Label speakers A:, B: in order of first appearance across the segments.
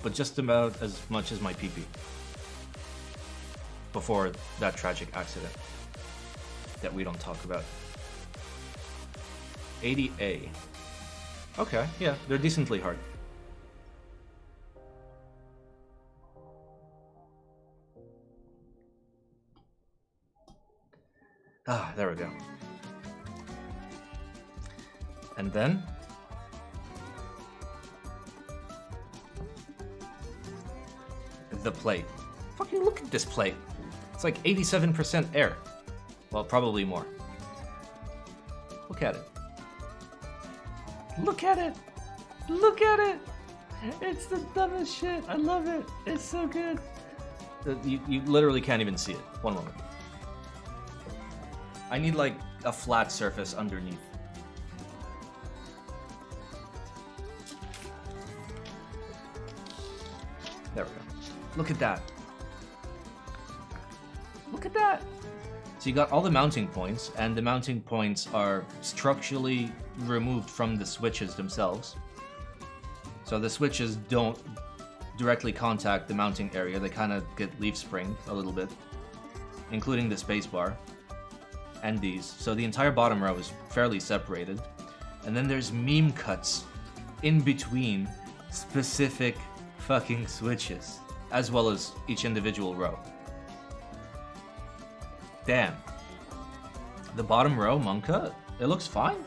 A: but just about as much as my PP. Before that tragic accident that we don't talk about. 80A. Okay, yeah, they're decently hard. Ah, there we go. And then the plate. Fucking look at this plate. It's like 87% air. Well, probably more. Look at it. Look at it. Look at it. It's the dumbest shit. I love it. It's so good. You literally can't even see it. One moment. I need like a flat surface underneath. There we go. Look at that. Look at that. So you got all the mounting points, and the mounting points are structurally removed from the switches themselves. So the switches don't directly contact the mounting area. They kind of get leaf springed a little bit, including the spacebar and these. So the entire bottom row is fairly separated. And then there's meme cuts in between specific fucking switches, as well as each individual row. Damn. The bottom row, Monka, it looks fine.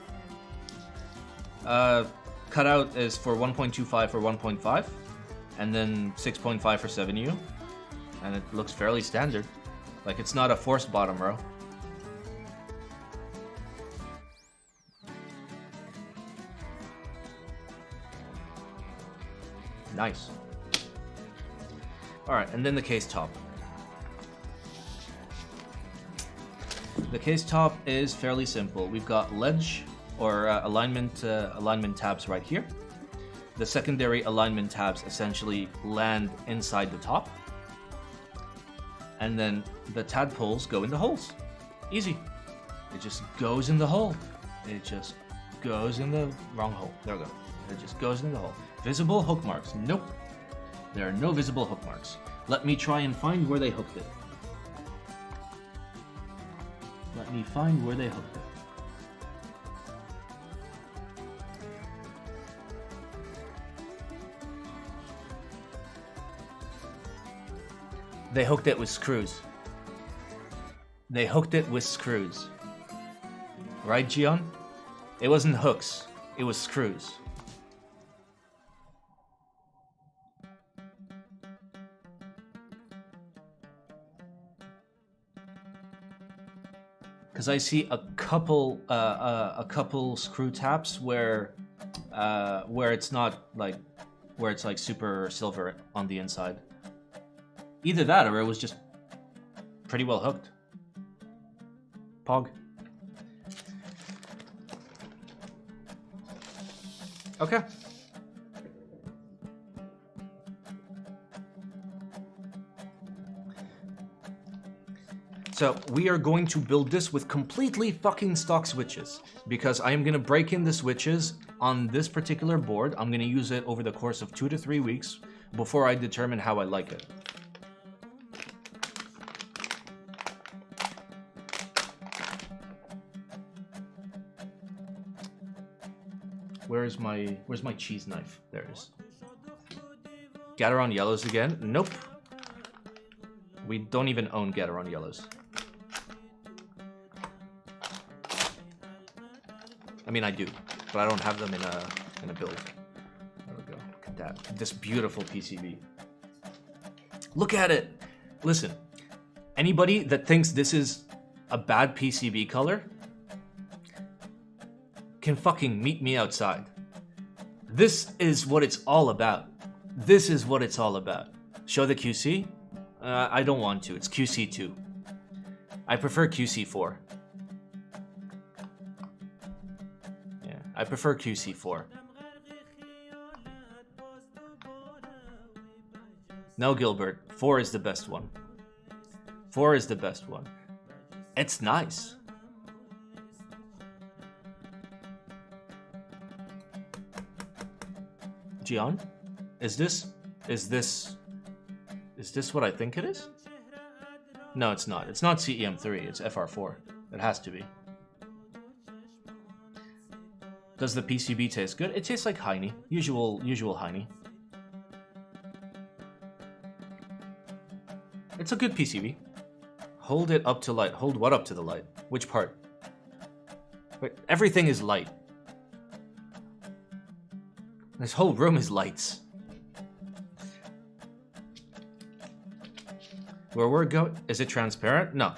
A: Cutout is for 1.25 for 1.5, and then 6.5 for 7U. And it looks fairly standard. Like, it's not a forced bottom row. Nice. Alright, and then the case top. The case top is fairly simple. We've got ledge or alignment tabs right here. The secondary alignment tabs essentially land inside the top. And then the tadpoles go in the holes. Easy. It just goes in the hole. It just goes in the wrong hole. There we go. It just goes in the hole. Visible hook marks. Nope. There are no visible hook marks. Let me try and find where they hooked it. Let me find where they hooked it. They hooked it with screws. They hooked it with screws. Right, Gion? It wasn't hooks. It was screws. Because I see a couple screw taps where it's not like where it's like super silver on the inside. Either that or it was just pretty well hooked. Pog. Okay. So we are going to build this with completely fucking stock switches, because I am going to break in the switches on this particular board. I'm going to use it over the course of 2 to 3 weeks before I determine how I like it. Where's my cheese knife? There it is. Gateron yellows again? Nope. We don't even own Gateron yellows. I mean, I do, but I don't have them in a build. There we go. Look at that. This beautiful PCB. Look at it. Listen, anybody that thinks this is a bad PCB color can fucking meet me outside. This is what it's all about. This is what it's all about. Show the QC? I don't want to. It's QC2. I prefer QC4. Yeah, I prefer QC4. No, Gilbert. 4 is the best one. 4 is the best one. It's nice. Gian, is this Is this what I think it is? No, it's not. It's not CEM3, it's FR4. It has to be. Does the PCB taste good? It tastes like Heine. Usual Heine. It's a good PCB. Hold it up to light. Hold what up to the light? Which part? Wait, everything is light. This whole room is lights. Where we're going, is it transparent? No.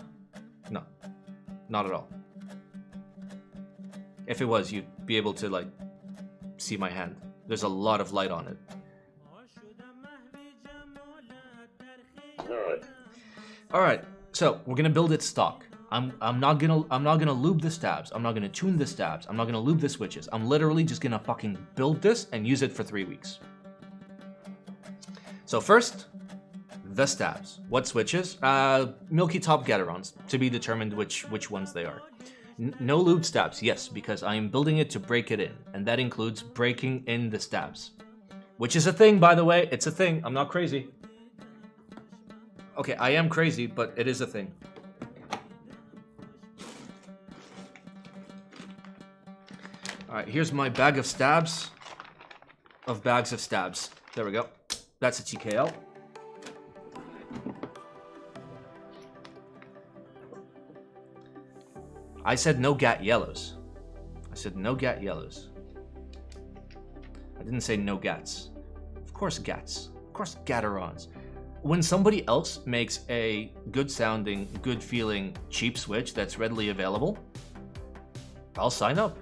A: No. Not at all. If it was, you'd be able to, like, see my hand. There's a lot of light on it. Alright, so we're gonna build it stock. I'm not gonna lube the stabs. I'm not gonna tune the stabs. I'm not gonna lube the switches. I'm literally just gonna fucking build this and use it for 3 weeks. So first, the stabs. What switches? Milky Top Gaterons, to be determined which ones they are. No lube stabs, yes, because I am building it to break it in, and that includes breaking in the stabs. Which is a thing, by the way. It's a thing. I'm not crazy. Okay, I am crazy, but it is a thing. Alright, here's my bag of stabs. Of bags of stabs. There we go. That's a TKL. I said no GAT yellows. I said no GAT yellows. I didn't say no GATs. Of course GATs. Of course Gaterons. When somebody else makes a good sounding, good feeling, cheap switch that's readily available, I'll sign up.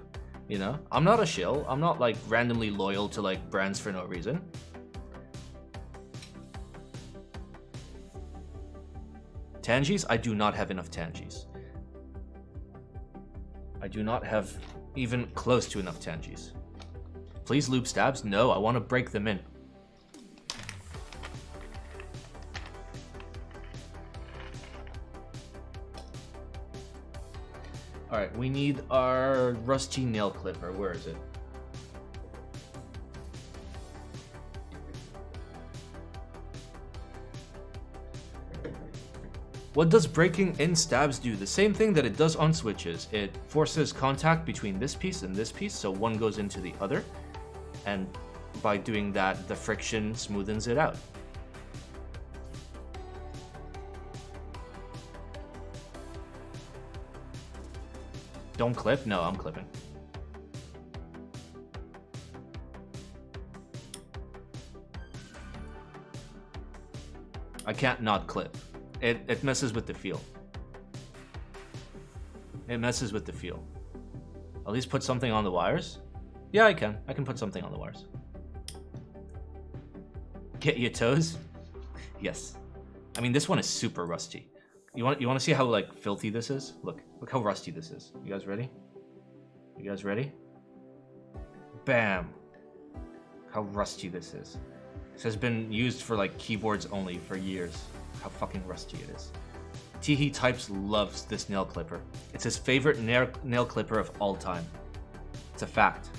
A: You know, I'm not a shill. I'm not like randomly loyal to like brands for no reason. Tangies? I do not have enough Tangies. I do not have even close to enough Tangies. Please lube stabs? No, I want to break them in. Alright, we need our rusty nail clipper. Where is it? What does breaking in stabs do? The same thing that it does on switches. It forces contact between this piece and this piece, so one goes into the other. And by doing that, the friction smoothens it out. Don't clip? No, I'm clipping. I can't not clip. It messes with the feel. It messes with the feel. At least put something on the wires? Yeah, I can. I can put something on the wires. Get your toes? Yes. I mean, this one is super rusty. You want to see how like filthy this is? Look how rusty this is. You guys ready? You guys ready? Bam. How rusty this is. This has been used for like keyboards only for years. How fucking rusty it is. Teehee Types loves this nail clipper. It's his favorite nail clipper of all time. It's a fact.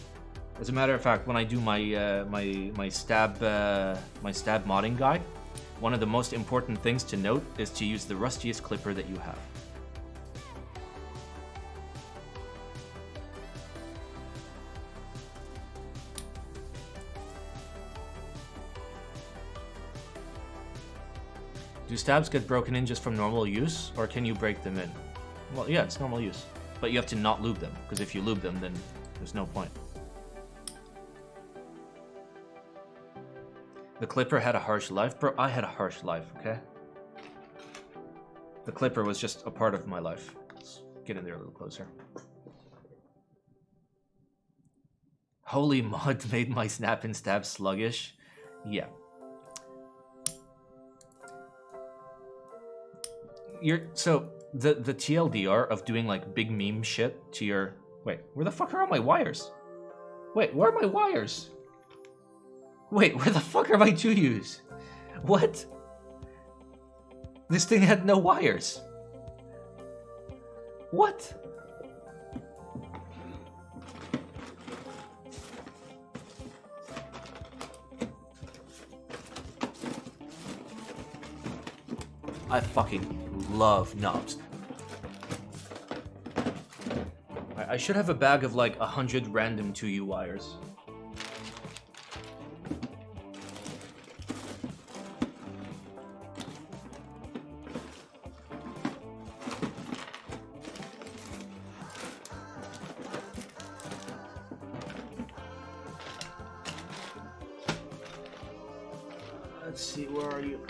A: As a matter of fact, when I do my my stab modding guide, one of the most important things to note is to use the rustiest clipper that you have. Do stabs get broken in just from normal use, or can you break them in? Well, yeah, it's normal use. But you have to not lube them, because if you lube them, then there's no point. The clipper had a harsh life? Bro, I had a harsh life, okay? The clipper was just a part of my life. Let's get in there a little closer. Holy mod made my snap and stab sluggish. Yeah. So the TLDR of doing like big meme shit to your... Wait, where the fuck are all my wires? Wait, where are my wires? Wait, where the fuck are my 2Us? What? This thing had no wires. What?
B: I fucking love knobs.
A: I should have a bag of like 100 random 2U wires. Let's see, where are you?